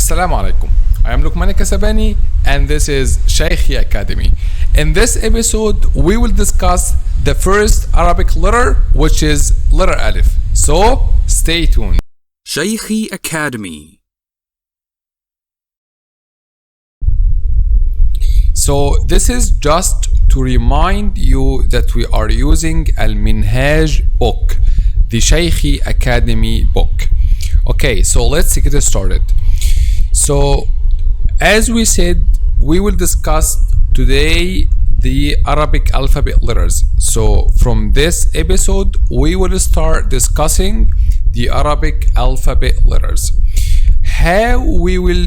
Assalamu alaikum. I am Luqman Qaida and this is 𝐂𝐸𝐬𝐬 Academy. In this episode, we will discuss the first Arabic letter, which is letter Alif. So, stay tuned. 𝐂𝐸𝐬𝐬 Academy. So, this is just to remind you that we are using Al-Minhaj book, the 𝐂𝐸𝐬𝐬 Academy book. Okay, so let's get started. So, as we said, we will discuss today the Arabic alphabet letters. So, from this episode, we will start discussing the Arabic alphabet letters. How we will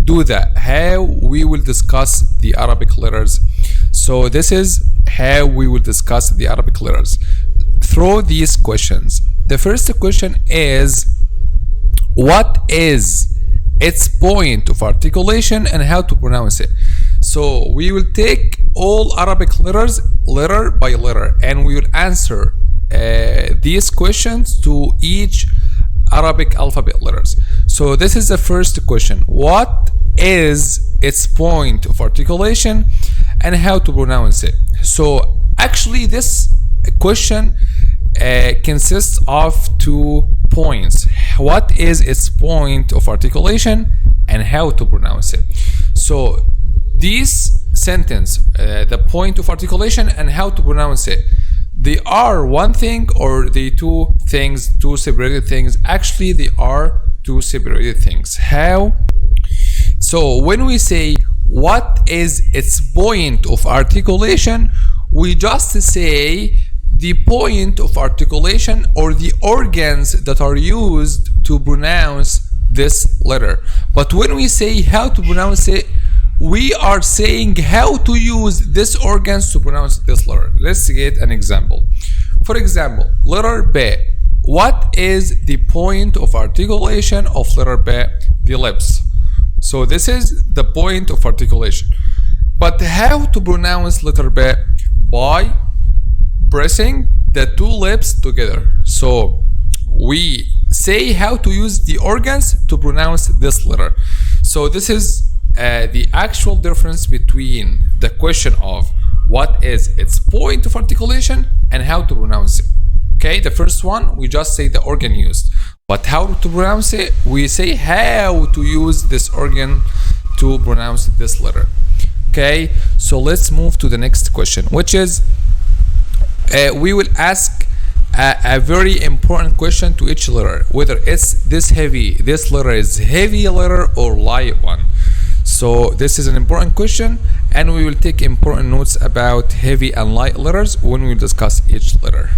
do that? How we will discuss the Arabic letters? So, this is how we will discuss the Arabic letters through these questions. The first question is, what is its point of articulation and how to pronounce it? So we will take all Arabic letters letter by letter and we will answer these questions to each Arabic alphabet letters. So this is the first question. What is its point of articulation and how to pronounce it? So actually this question consists of 2 points. What is its point of articulation and how to pronounce it? So this sentence, the point of articulation and how to pronounce it, they are one thing or they two things, two separated things? Actually they are two separated things. How? So when we say what is its point of articulation, we just say the point of articulation or the organs that are used to pronounce this letter. But when we say how to pronounce it, we are saying how to use these organs to pronounce this letter. Let's get an example. For example, letter B. What is the point of articulation of letter B? The lips. So this is the point of articulation. But how to pronounce letter B? By pressing the 2 lips together. So we say how to use the organs to pronounce this letter. So this is the actual difference between the question of what is its point of articulation and how to pronounce it. Okay, the first one we just say the organ used, but how to pronounce it, we say how to use this organ to pronounce this letter. Okay, so let's move to the next question, which is we will ask a very important question to each letter, whether it's this letter is heavy letter or light one. So this is an important question and we will take important notes about heavy and light letters when we discuss each letter.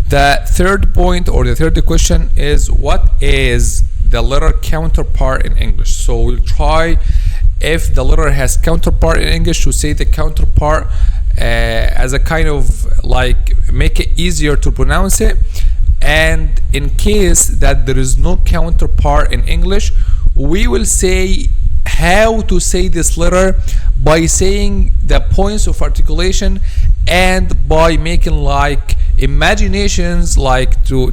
The third point or the third question is, what is the letter counterpart in English? So we'll try, if the letter has counterpart in English, to say the counterpart as a kind of like make it easier to pronounce it. And in case that there is no counterpart in English, we will say how to say this letter by saying the points of articulation and by making like imaginations, like to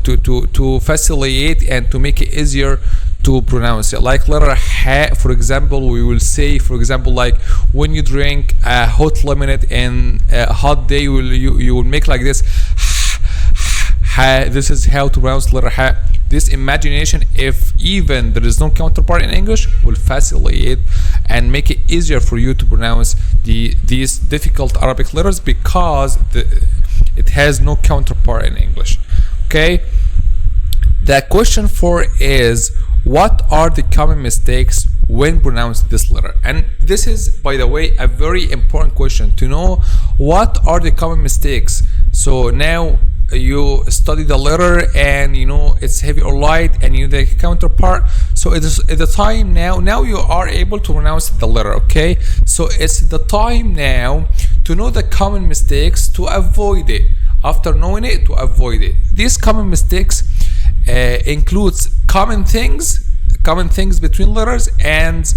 facilitate and to make it easier to pronounce it. Like letter H, for example, we will say, for example, like when you drink a hot lemonade in a hot day, you will make like this. This is how to pronounce letter H. This imagination, if even there is no counterpart in English, will facilitate and make it easier for you to pronounce these difficult Arabic letters because it has no counterpart in English. Okay. The question 4 is, what are the common mistakes when pronouncing this letter? And this is, by the way, a very important question to know what are the common mistakes. So now you study the letter and you know it's heavy or light and you know the counterpart. So it is at the time now you are able to pronounce the letter. Okay, so it's the time now to know the common mistakes to avoid it. After knowing it, to avoid it. These common mistakes includes common things between letters and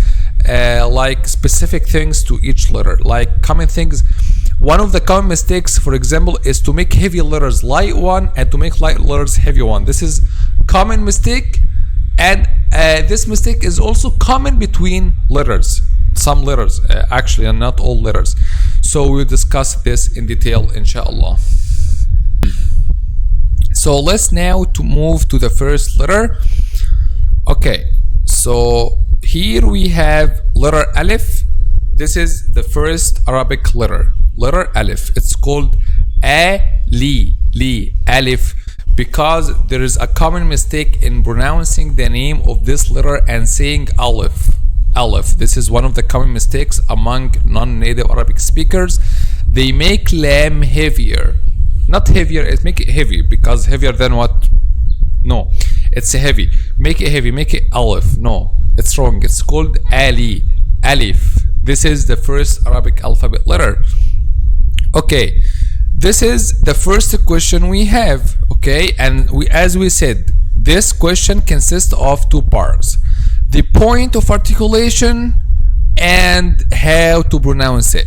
like specific things to each letter. Like common things, one of the common mistakes, for example, is to make heavy letters light one and to make light letters heavy one. This is common mistake And this mistake is also common between letters, some letters actually, and not all letters. So we'll discuss this in detail, inshallah. So let's now to move to the first letter. Okay, so here we have letter Alif. This is the first Arabic letter, letter Alif. It's called Alif, because there is a common mistake in pronouncing the name of this letter and saying Alif. This is one of the common mistakes among non-native Arabic speakers. They make lam heavier. Not heavier, it's make it heavy, because heavier than what? No, it's heavy. Make it heavy, make it Alif. No, it's wrong. It's called Alif. This is the first Arabic alphabet letter. Okay, this is the first question we have. Okay, and as we said, this question consists of two parts: the point of articulation and how to pronounce it.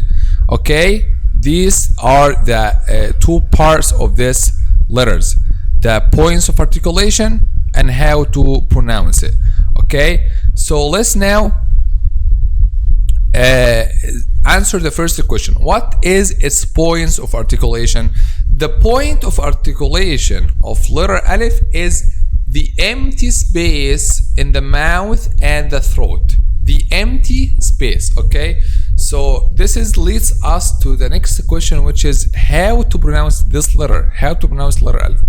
Okay, these are the two parts of this letters: the points of articulation and how to pronounce it. Okay, so let's now answer the first question. What is its points of articulation? The point of articulation of letter Alif is the empty space in the mouth and the throat. The empty space. Okay, so this leads us to the next question, which is how to pronounce this letter. How to pronounce letter Alif.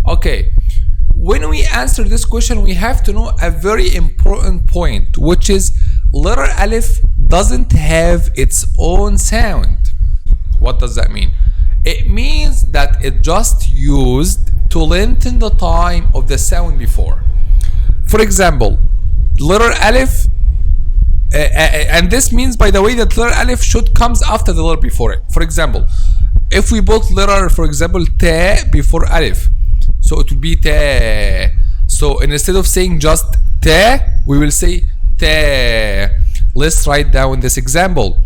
Okay, when we answer this question, we have to know a very important point, which is letter Alif doesn't have its own sound. What does that mean? It means that it just used to lengthen the time of the sound before. For example, letter Alif, and this means, by the way, that letter Alif should comes after the letter before it. For example, if we put letter, for example, Ta before Alif, so it will be Ta. So instead of saying just Ta, we will say Ta. Let's write down this example.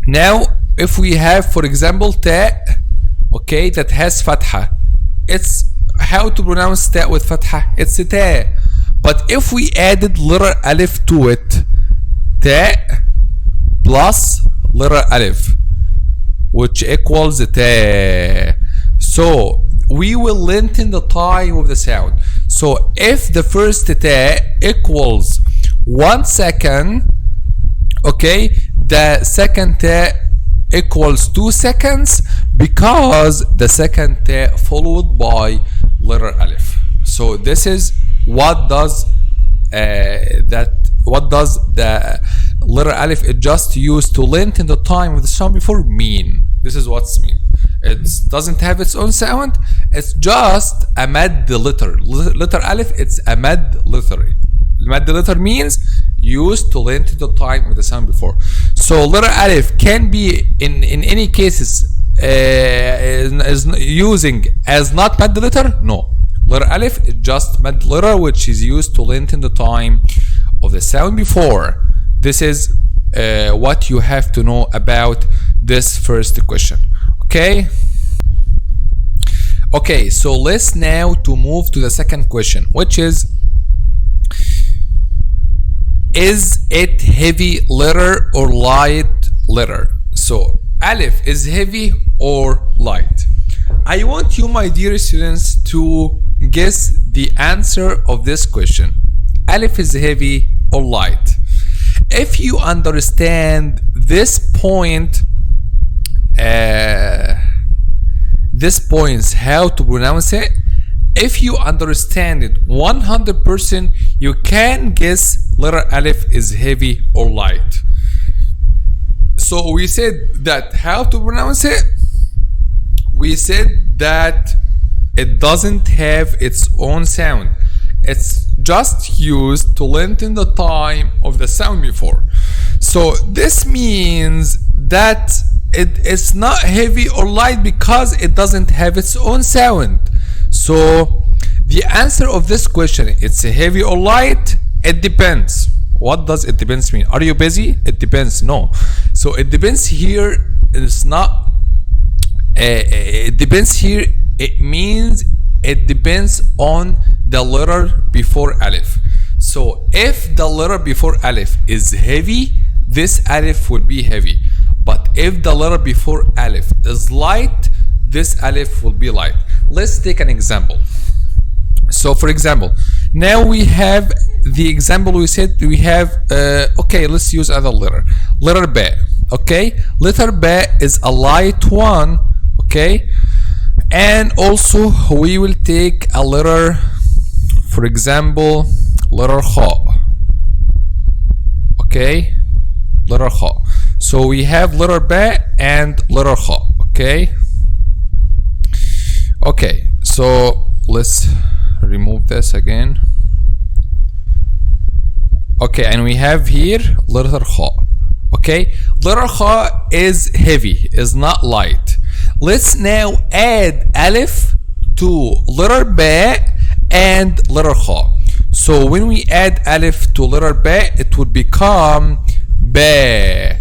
Now, if we have, for example, Ta, okay, that has Fatha, it's how to pronounce Ta with Fatha? It's Ta. But if we added letter Alif to it, Ta plus letter Alif, which equals Ta, so we will lengthen the time of the sound. So if the first Ta equals 1 second, okay, the second Ta equals 2 seconds, because the second Ta followed by letter Alif. So this is what does the letter Alif it just used to lengthen the time of the sound before mean. This is what's mean. It doesn't have its own sound. It's just a mad letter. Letter Alif, it's a mad letter. Mad letter means used to lengthen the time of the sound before. So letter Alif can be in any cases is using as not mad letter. No, letter Alif is just mad letter, which is used to lengthen the time of the sound before. This is what you have to know about this first question. Okay. Okay, so let's now to move to the second question, which is it heavy letter or light letter? So Alif is heavy or light? I want you, my dear students, to guess the answer of this question. Alif is heavy or light? If you understand this point, how to pronounce it, if you understand it 100%, you can guess letter Alif is heavy or light. So we said that how to pronounce it. We said that it doesn't have its own sound. It's just used to lengthen the time of the sound before. So this means that it's not heavy or light because it doesn't have its own sound. So the answer of this question, it's heavy or light? It depends. What does it depends mean? Are you busy? It depends. No. So it depends here. It's not. It depends here. It means it depends on the letter before Alif. So if the letter before Alif is heavy, this Alif will be heavy. But if the letter before Alif is light, this Alif will be light. Let's take an example. So for example, now we have the example we said we have, okay, let's use other letter. Letter B, okay? Letter B is a light one, okay? And also we will take a letter, for example, letter Kha, okay? Letter Kha. So we have letter B and letter Kha, okay? Okay, so let's remove this again. Okay, and we have here letter Kha. Okay, letter Kha is heavy, is not light. Let's now add Alif to letter B and letter Kha. So when we add Alif to letter B, it would become Ba.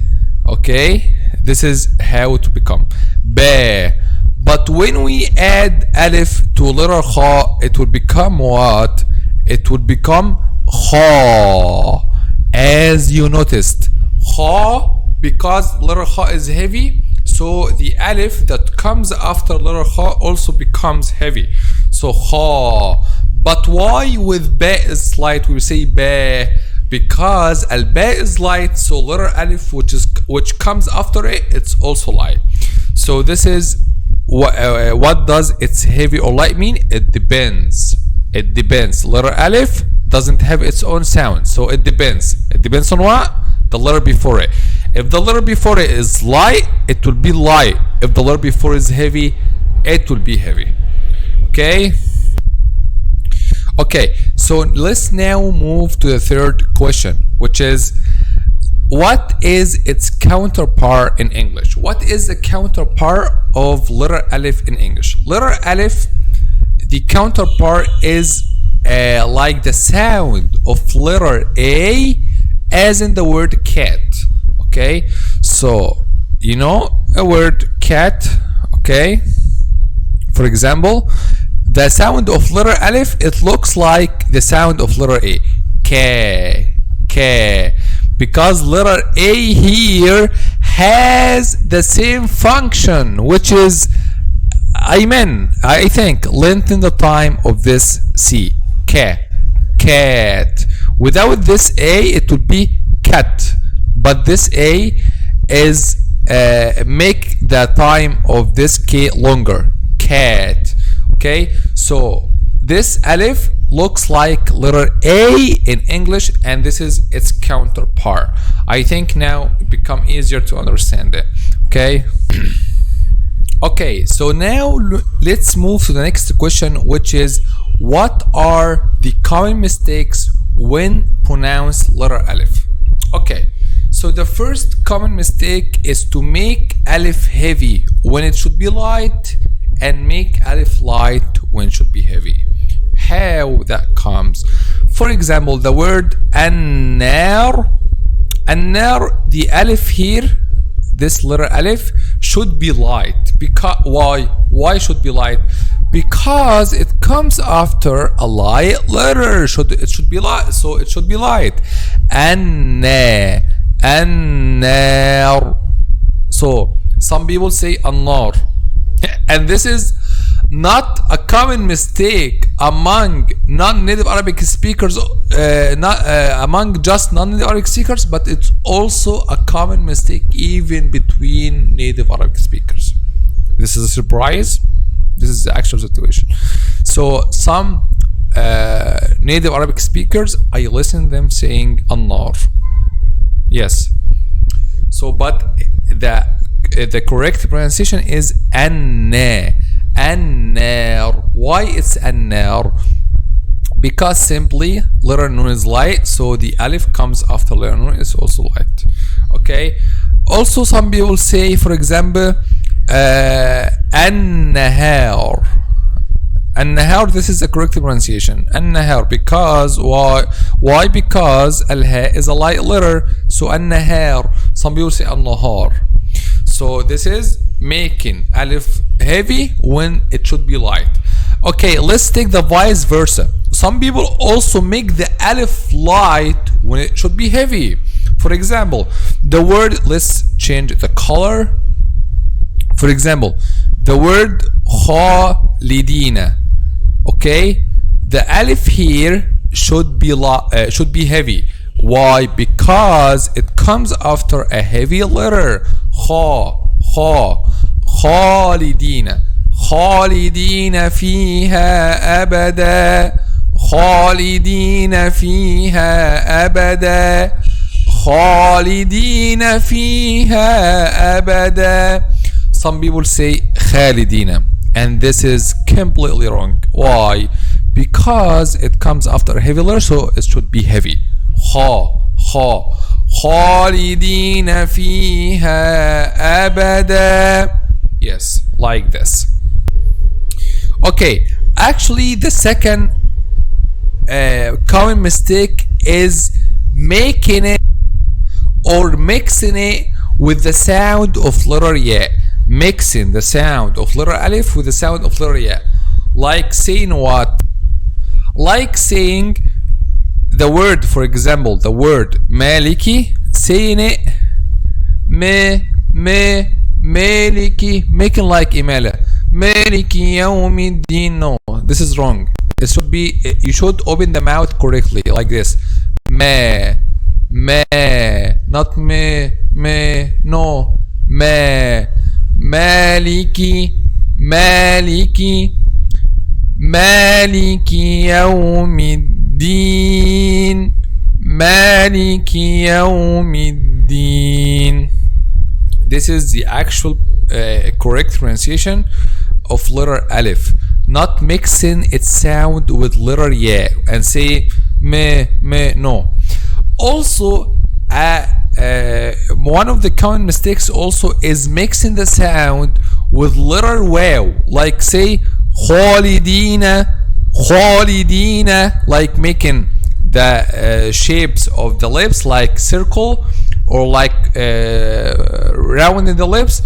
Okay, this is how it become Ba. But when we add Alif to letter Kha, it would become what? It would become Kha. As you noticed, Kha, because letter Kha is heavy, so the Alif that comes after letter Kha also becomes heavy. So Kha. But why with Ba is light? We say Ba because Al Ba is light, so letter Alif which comes after it, it's also light. So this is what does it's heavy or light mean? It depends. It depends. Letter Alif doesn't have its own sound, so it depends. It depends on what? The letter before it. If the letter before it is light, it will be light. If the letter before is heavy, it will be heavy. Okay? Okay, so let's now move to the third question, which is what is its counterpart in English? What is the counterpart of letter Alif in English? Letter Alif, the counterpart is like the sound of letter A as in the word cat. Okay, so you know a word cat, okay? For example, the sound of letter Alif, it looks like the sound of letter A. K. Because letter A here has the same function, which is, I think, lengthen the time of this C. Cat. Without this A, it would be cat. But this A is make the time of this K longer. Cat. Okay, so this Alif looks like letter A in English, and this is its counterpart. I think now it become easier to understand it. Okay. Okay, so now let's move to the next question, which is what are the common mistakes when pronounce letter Alif? Okay, so the first common mistake is to make Alif heavy when it should be light, and make Alif light when it should be heavy. How that comes? For example, the word an-nar, the Alif here, this letter Alif should be light. Because why should be light? Because it comes after a light letter. It should be light, so it should be light. An-nar. So some people say an-nar, and this is not a common mistake among non-native Arabic speakers, among just non-native Arabic speakers, but it's also a common mistake even between native Arabic speakers. This is a surprise. This is the actual situation. So some native Arabic speakers, I listen to them saying an-nar. Yes. So, but the correct pronunciation is an-nar. Why it's an-nar? Because simply letter nun is light, so the Alif comes after letter nun is also light. Okay. Also, some people say, for example, an-nahar. An-nahar, this is the correct pronunciation. An-nahar, because why? Because al-ha is a light letter, so an-nahar. Some people say an-nahar. So this is making Alif heavy when it should be light. Okay, let's take the vice versa. Some people also make the alif light when it should be heavy. For example, the word, let's change the color. For example, the word khalidina. Okay, the alif here should be heavy. Why? Because it comes after a heavy letter. Khalidina. خالدين فيها أبدا خالدين فيها أبدا خالدين فيها أبدا. Some people say خالدين, and this is completely wrong. Why? Because it comes after a heavy letter, so it should be heavy. خالدين فيها أبدا. Yes, like this. Okay, actually the second common mistake is making it or mixing it with the sound of letter ya. Mixing the sound of letter alif with the sound of letter ya. Like saying what? Like saying the word, for example, the word maliki, saying it maliki, making like imala. Maliki yawmiddin. No, this is wrong. It should be, you should open the mouth correctly, like this. Not no. Maliki yawmiddin. Maliki yawmiddin. This is the actual correct pronunciation of letter alif, not mixing its sound with letter ya and say no. Also, one of the common mistakes also is mixing the sound with letter waw, like say khalidina, like making the shapes of the lips like circle or like rounding the lips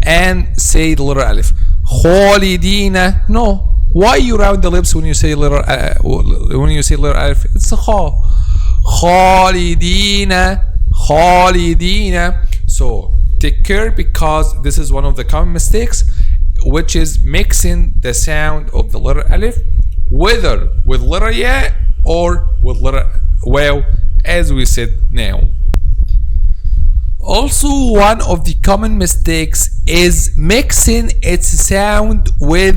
and say the letter alif. Khalidina. No. Why you round the lips when you say letter alif? It's a kha. Khalidina. So take care, because this is one of the common mistakes, which is mixing the sound of the letter alif, whether with letter ya or with letter waw, as we said now. Also, one of the common mistakes is mixing its sound with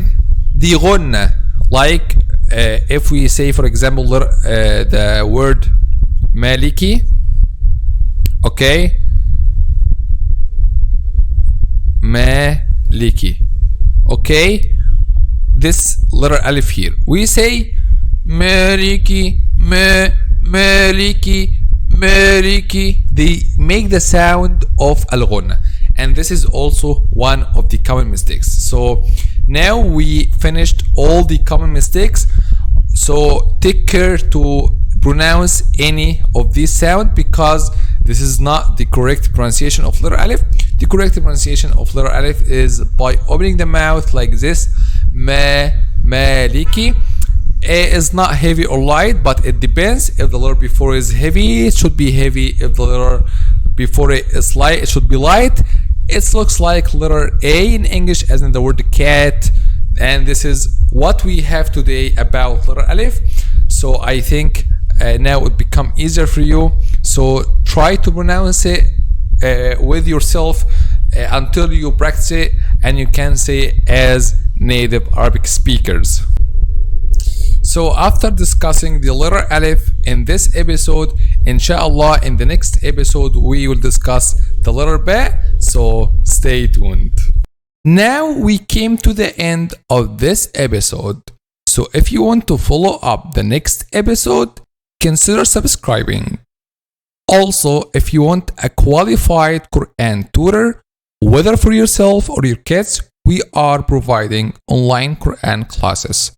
the ghunna. Like if we say, for example, the word maliki, okay, maliki, okay, this letter alif here, we say maliki, maliki, maliki. They make the sound of al-ghunna, and this is also one of the common mistakes. So now we finished all the common mistakes, so take care to pronounce any of these sounds, because this is not the correct pronunciation of letter alif. The correct pronunciation of letter alif is by opening the mouth like this, maliki. A is not heavy or light, but it depends. If the letter before is heavy, it should be heavy. If the letter before it is light, it should be light. It looks like letter A in English, as in the word cat. And this is what we have today about letter alif. So I think now it will become easier for you. So try to pronounce it with yourself until you practice it, and you can say as native Arabic speakers. So after discussing the letter alif in this episode, inshallah in the next episode we will discuss the letter ba, so stay tuned. Now we came to the end of this episode, so if you want to follow up the next episode, consider subscribing. Also, if you want a qualified Quran tutor, whether for yourself or your kids, we are providing online Quran classes.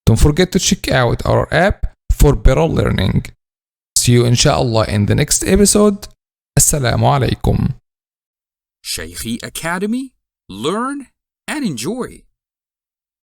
Don't forget to check out our app for better learning. See you inshallah in the next episode. Assalamu alaikum. Shaykhi Academy. Learn and enjoy.